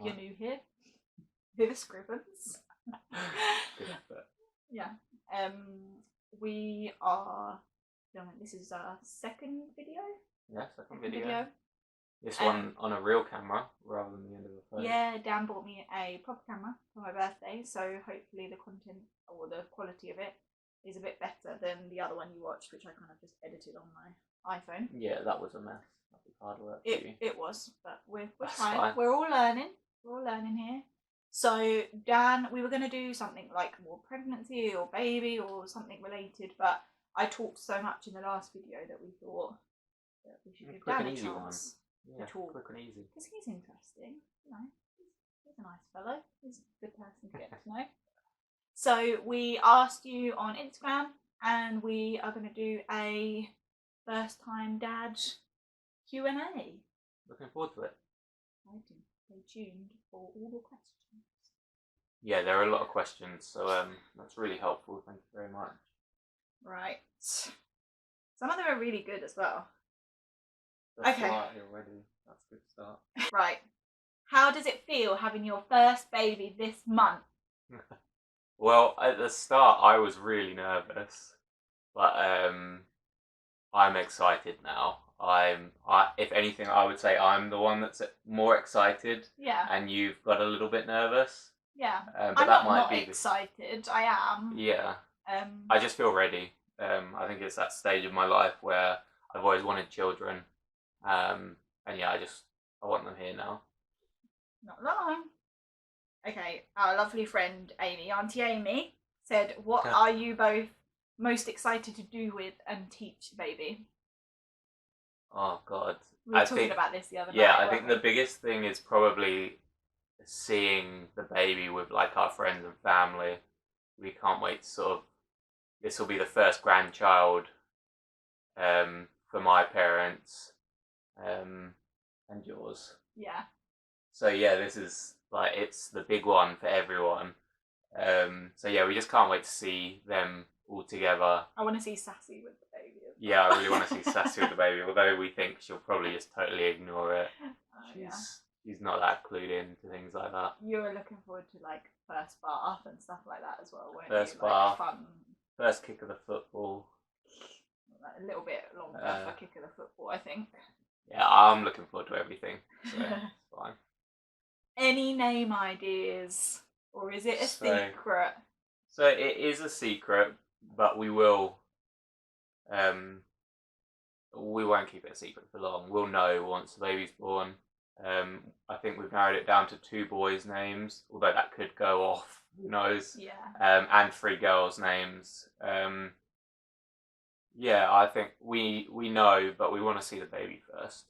If you're new here, we're the Scribbons. Good effort. Yeah. We are filming. This is our second video. Yeah, second video. This one on a real camera rather than the end of the phone. Yeah, Dan bought me a proper camera for my birthday, so hopefully the content or the quality of it is a bit better than the other one you watched, which I kind of just edited on my iPhone. Yeah, that was a mess. That was hard work. It was, but we're trying. Fine. We're all learning. We're all learning here. So Dan, we were going to do something like more pregnancy or baby or something related, but I talked so much in the last video that we thought that we should give Dan a chance. Yeah, quick and easy. Because he's interesting, you know. He's a nice fellow. He's a good person to get to know. So we asked you on Instagram, and we are going to do a first-time dad Q&A. Looking forward to it. I do. Stay tuned for all the questions. Yeah, there are a lot of questions, so that's really helpful. Thank you very much. Right. Some of them are really good as well. That's okay. Already. That's a good start. Right. How does it feel having your first baby this month? Well, at the start, I was really nervous, but I'm excited now. If anything, I would say I'm the one that's more excited. Yeah. And you've got a little bit nervous. Yeah. But I'm that not excited. I am. Yeah. I just feel ready. I think it's that stage of my life where I've always wanted children. And yeah, I want them here now. Not long. Okay, our lovely friend Amy, Auntie Amy, said, what are you both most excited to do with and teach the baby? Oh God. We were talking about this the other night. Yeah, I think the biggest thing is probably seeing the baby with like our friends and family. We can't wait to this will be the first grandchild for my parents. And yours. Yeah. So yeah, this is like it's the big one for everyone. So yeah, we just can't wait to see them all together. I want to see Sassy with the baby. Yeah, I really want to see Sassy with the baby. Although we think she'll probably just totally ignore it. She's not that clued in to things like that. You were looking forward to like first bath and stuff like that as well, weren't first you? Bath, like, fun. First kick of the football. Like, a little bit longer for kick of the football, I think. Yeah, I'm looking forward to everything. So it's fine. Any name ideas? Or is it a secret? So it is a secret, but we will we won't keep it a secret for long. We'll know once the baby's born. I think we've narrowed it down to 2 boys' names, although that could go off, who knows. Yeah. And 3 girls' names. Yeah, I think we know, but we want to see the baby first.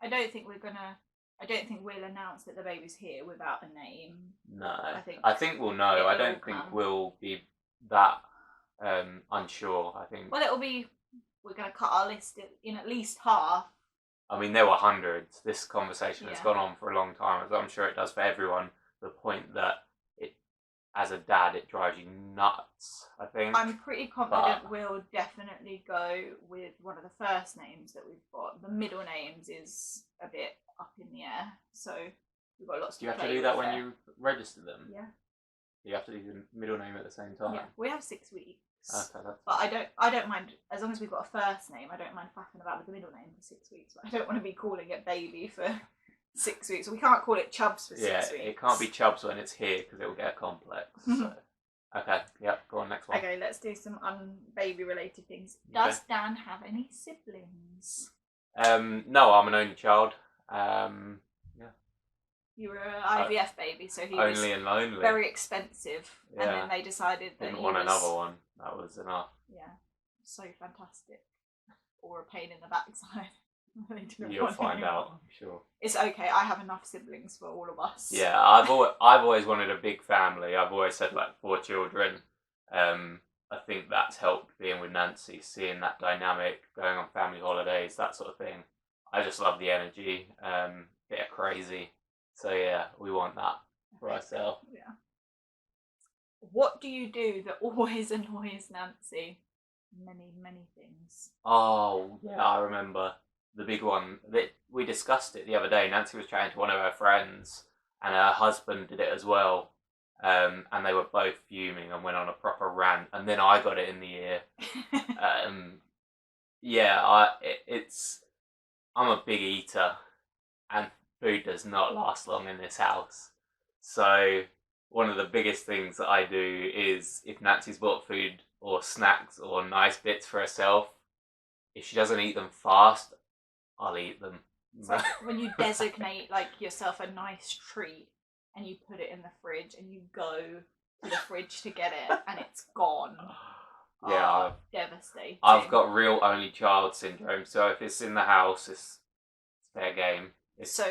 I don't think we'll announce that the baby's here without a name. No, I think we'll know. I don't think we'll be that unsure. I think. Well, we're going to cut our list in at least half. I mean, there were hundreds. This conversation has gone on for a long time, as I'm sure it does for everyone. The point that as a dad, it drives you nuts, I think. I'm pretty confident we'll definitely go with one of the first names that we've got. The middle names is a bit up in the air, so we've got lots to play with. Do you have to do that when you register them? Yeah. You have to do the middle name at the same time? Yeah, we have 6 weeks. Okay, that's but I don't mind, as long as we've got a first name, I don't mind faffing about with the middle name for 6 weeks, but I don't want to be calling it baby for 6 weeks. We can't call it Chubbs for 6 weeks. Yeah, it can't be Chubbs when it's here because it will get complex. So. Okay, yep, go on, next one. Okay, let's do some baby related things. Does Dan have any siblings? No, I'm an only child. You were an IVF baby, so he was only and lonely. Very expensive, and then they decided that didn't want another one. That was enough. Yeah, so fantastic, or a pain in the backside. You'll find out, I'm sure. It's okay. I have enough siblings for all of us. Yeah, I've always wanted a big family. I've always said like 4 children. I think that's helped being with Nancy, seeing that dynamic, going on family holidays, that sort of thing. I just love the energy. Bit of crazy. So yeah, we want that for ourselves. Yeah. What do you do that always annoys Nancy? Many things. Oh yeah, I remember the big one that we discussed it the other day. Nancy was chatting to one of her friends, and her husband did it as well. And they were both fuming and went on a proper rant, and then I got it in the ear. I'm a big eater, and food does not last long in this house. So one of the biggest things that I do is, if Nancy's bought food or snacks or nice bits for herself, if she doesn't eat them fast, I'll eat them. It's like when you designate like yourself a nice treat and you put it in the fridge and you go to the fridge to get it and it's gone. Yeah, devastating. I've got real only child syndrome, so if it's in the house, it's fair game. So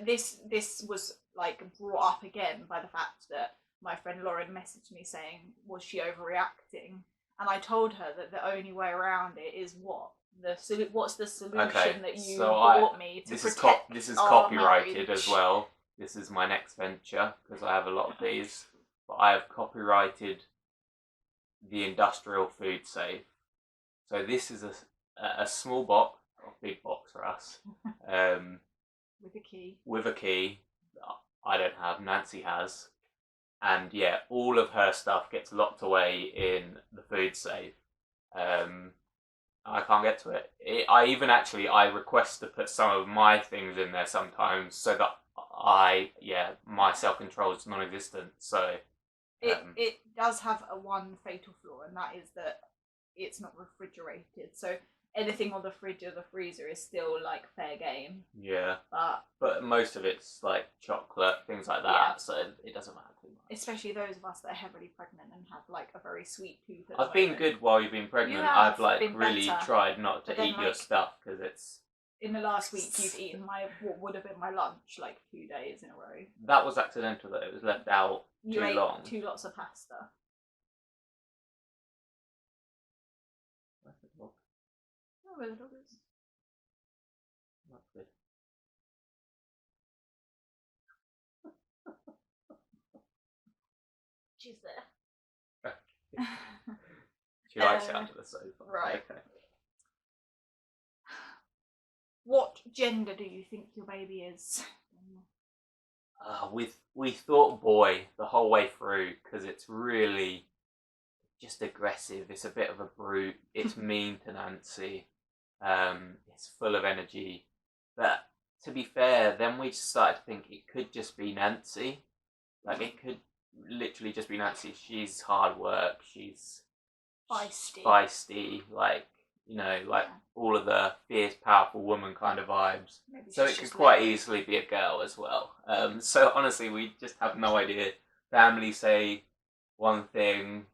this was like brought up again by the fact that my friend Lauren messaged me saying, was she overreacting? And I told her that the only way around it is what's the solution that you brought me to protect this is our copyrighted marriage? as well. This is my next venture, because I have a lot of these. But I have copyrighted the industrial food safe. So this is a small box, or big box for us, with a key. I don't have, Nancy has, and yeah, all of her stuff gets locked away in the food safe. I can't get to it. I request to put some of my things in there sometimes, so that my self-control is non-existent. So it does have one fatal flaw, and that is that it's not refrigerated. So anything on the fridge or the freezer is still like fair game. Yeah. But most of it's like chocolate, things like that, yeah. So it doesn't matter too much. Especially those of us that are heavily pregnant and have like a very sweet tooth. I've been good while you've been pregnant. I've like really tried not to eat your stuff, because it's... In the last week, you've eaten what would have been my lunch like 2 days in a row. That was accidental, that it was left out too long. You ate 2 lots of pasta. Where's the dog? Oh, where the dog is. That's good. She's there. She likes it under the sofa. Right. Okay. What gender do you think your baby is? We thought boy the whole way through, because it's really just aggressive. It's a bit of a brute. It's mean to Nancy. It's full of energy. But to be fair, then we started to think it could just be Nancy. Like, it could literally just be Nancy. She's hard work. She's feisty. Like, you know, like all of the fierce, powerful woman kind of vibes. Maybe so it could quite easily be a girl as well. So honestly, we just have no idea. Family say one thing,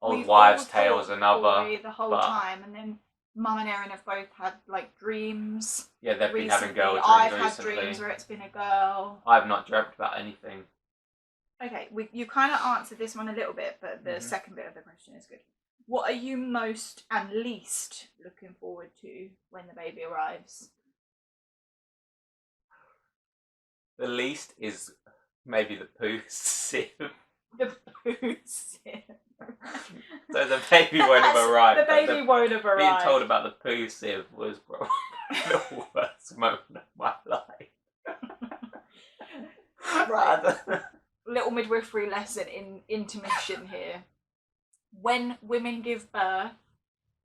old wives' tales another. The whole time, and then Mum and Erin have both had like dreams. Yeah, they've been having girl dreams I've recently. had dreams where it's been a girl. I've not dreamt about anything. Okay, you kind of answered this one a little bit, but the second bit of the question is good. What are you most and least looking forward to when the baby arrives? The least is maybe the poo sieve. The poo sieve. So the baby won't have arrived. The baby won't have arrived. Being told about the poo sieve was probably the worst moment of my life. Right. Little midwifery lesson in intermission here. When women give birth,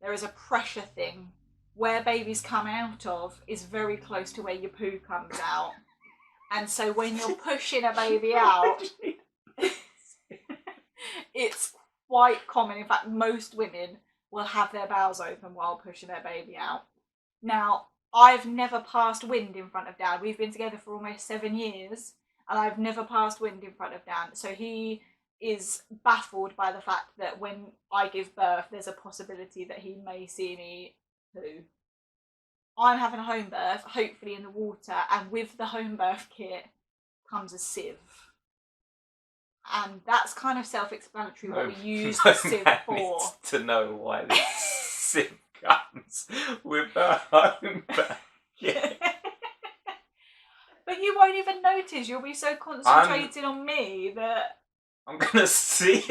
there is a pressure thing. Where babies come out of is very close to where your poo comes out. And so when you're pushing a baby out, it's quite common. In fact, most women will have their bowels open while pushing their baby out. Now, I've never passed wind in front of Dad. We've been together for almost 7 years, and I've never passed wind in front of Dan. So he is baffled by the fact that when I give birth, there's a possibility that he may see me poo. I'm having a home birth, hopefully in the water, and with the home birth kit comes a sieve. And that's kind of self-explanatory what we use the sieve for. To know why this sieve comes with the home birth kit. But you won't even notice. You'll be so concentrated on me that I'm gonna see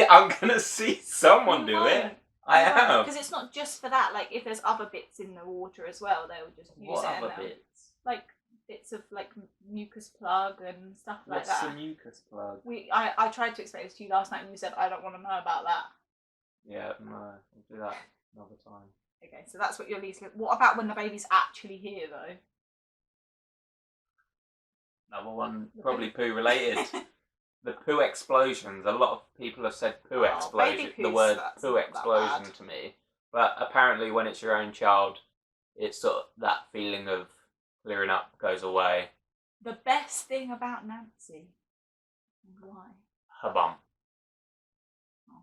someone do it. I am. Because it's not just for that. Like, if there's other bits in the water as well, they'll just use it. What other bits? Like bits of like mucus plug and stuff like What's that. a mucus plug? I tried to explain this to you last night, and you said I don't want to know about that. Yeah, no, we'll do that another time. Okay, so that's what your least. What about when the baby's actually here, though? Another one, probably poo related. The poo explosions. A lot of people have said poo explosion. The word poo explosion to me, but apparently when it's your own child, it's sort of that feeling of clearing up goes away. The best thing about Nancy. Why? Her bum. Oh.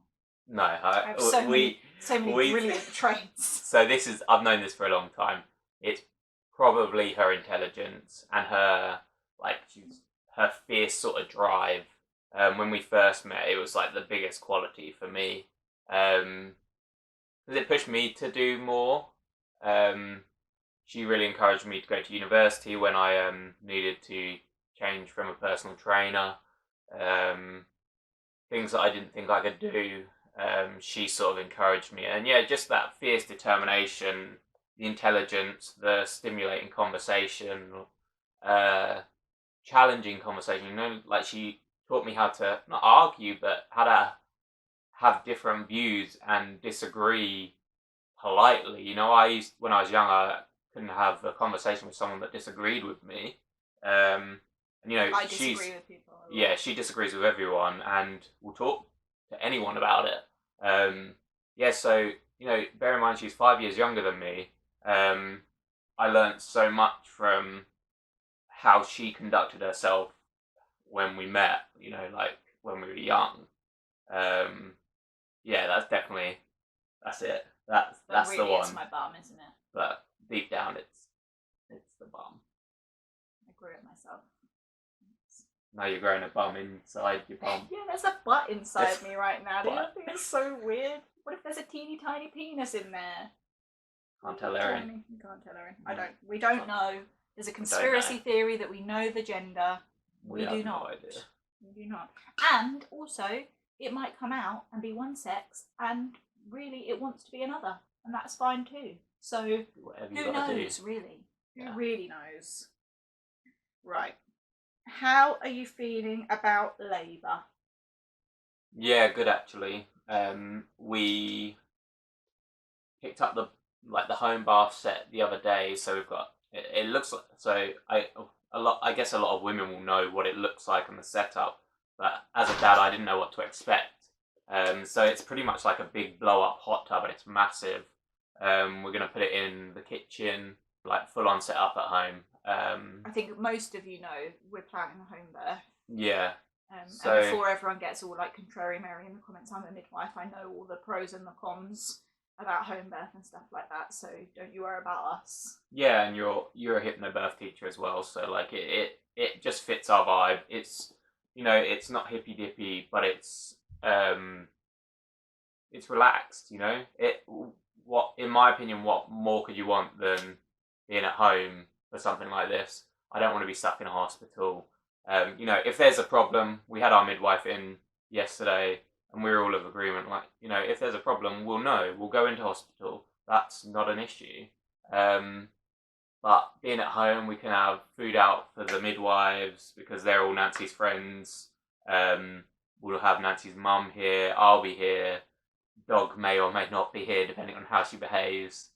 No, I have so many brilliant traits. So I've known this for a long time. It's probably her intelligence and her fierce sort of drive. When we first met, it was like the biggest quality for me. Because it pushed me to do more. She really encouraged me to go to university when I needed to change from a personal trainer. Things that I didn't think I could do, she sort of encouraged me. And yeah, just that fierce determination, the intelligence, the stimulating conversation, challenging conversation. You know, like she taught me how to not argue, but how to have different views and disagree politely. You know, when I was young, I couldn't have a conversation with someone that disagreed with me. And you know, I disagree with people. Yeah, she disagrees with everyone, and will talk to anyone about it. Yeah, so you know, bear in mind she's 5 years younger than me. I learnt so much from how she conducted herself when we met. You know, like when we were young. Yeah, that's it. That's really the one. It's my bum, isn't it? But deep down, it's the bum. I grew it myself. Now you're growing a bum inside your bum. Yeah, there's a butt inside me right now. Do you think it's so weird? What if there's a teeny tiny penis in there? Can't tell Erin. You can't tell Erin. I don't. We don't know. There's a conspiracy theory that we know the gender. We do not. No idea. We do not. And also, it might come out and be one sex, and really it wants to be another, and that's fine too. So who knows, really? Who really knows? Right. How are you feeling about labour? Yeah, good actually. We picked up the home bath set the other day, so we've got it looks like, I guess a lot of women will know what it looks like on the setup, but as a dad I didn't know what to expect. So it's pretty much like a big blow up hot tub, and it's massive. We're gonna put it in the kitchen, like full on set up at home. I think most of you know we're planning a home birth. Yeah. So, and before everyone gets all like contrary Mary in the comments, I'm a midwife. I know all the pros and the cons about home birth and stuff like that. So don't you worry about us. Yeah, and you're a hypnobirth teacher as well. So like it just fits our vibe. It's, you know, it's not hippy dippy, but it's relaxed. You know, in my opinion, what more could you want than being at home for something like this? I don't want to be stuck in a hospital. You know, if there's a problem, we had our midwife in yesterday, and we were all of agreement. Like, you know, if there's a problem, we'll know. We'll go into hospital. That's not an issue. But being at home, we can have food out for the midwives because they're all Nancy's friends. We'll have Nancy's mum here. I'll be here. Dog may or may not be here, depending on how she behaves.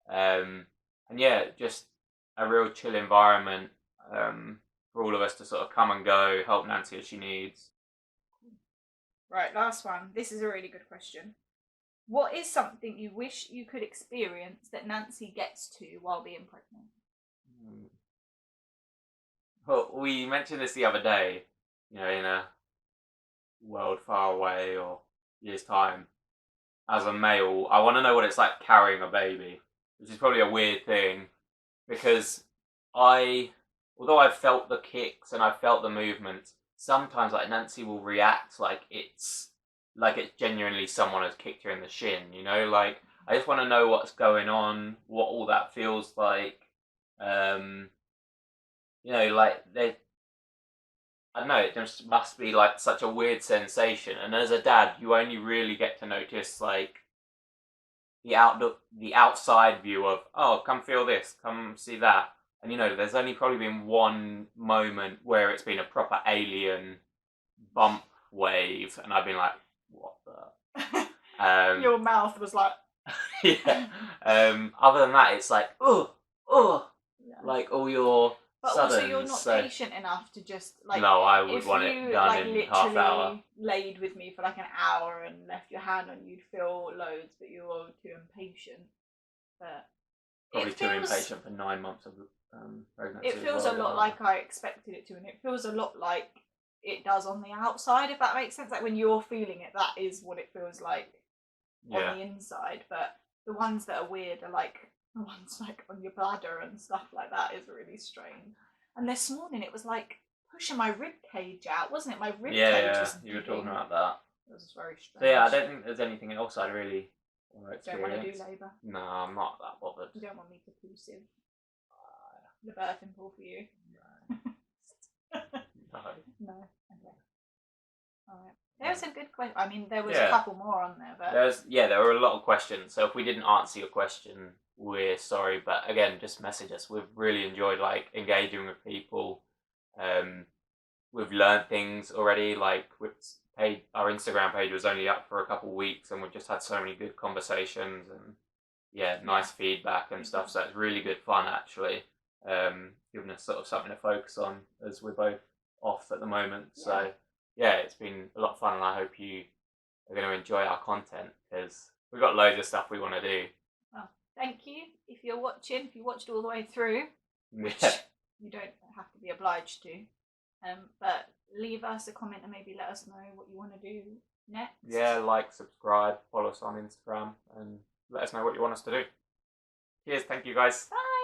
And yeah, just a real chill environment for all of us to sort of come and go, help Nancy as she needs. Right, last one. This is a really good question. What is something you wish you could experience that Nancy gets to while being pregnant? Well, we mentioned this the other day, you know, in a world far away or years' time. As a male, I want to know what it's like carrying a baby, which is probably a weird thing, because although I've felt the kicks and I've felt the movements, sometimes like Nancy will react like it's genuinely someone has kicked her in the shin, you know? Like, I just want to know what's going on, what all that feels like. You know, like I don't know, it just must be like such a weird sensation. And as a dad, you only really get to notice like the outside view of, oh, come feel this, come see that. And you know, there's only probably been one moment where it's been a proper alien bump wave, and I've been like, what the? Your mouth was like. Yeah. Other than that, it's like, like all your. But suddens, also, you're not patient enough to just like. No, I would want if you it done like in half hour. laid with me for like an hour and left your hand on, you'd feel loads, but you're too impatient. But probably too impatient for 9 months of pregnancy. It feels a lot like I expected it to, and it feels a lot like it does on the outside. If that makes sense, like when you're feeling it, that is what it feels like on the inside. But the ones that are weird are like the ones like on your bladder and stuff like that is really strange. And this morning it was like pushing my rib cage out, wasn't it? My rib cage was you were talking about that. It was very strange. So yeah, I don't think there's anything else I'd really want to experience. Don't want to do labour? No, I'm not that bothered. You don't want me to poo-sieve the birthing pool for you? No. No. Okay. Alright. There was a good question. I mean, there was a couple more on there, but there were a lot of questions. So if we didn't answer your question, we're sorry. But again, just message us. We've really enjoyed like engaging with people. We've learned things already. Like our Instagram page was only up for a couple of weeks, and we've just had so many good conversations and nice feedback and stuff. So it's really good fun actually. Giving us sort of something to focus on as we're both off at the moment. So it's been a lot of fun, and I hope you are going to enjoy our content because we've got loads of stuff we want to do. Well, thank you if you're watching. If you watched all the way through, which you don't have to be obliged to, but leave us a comment and maybe let us know what you want to do next. Yeah, like, subscribe, follow us on Instagram, and let us know what you want us to do. Cheers, thank you guys. Bye.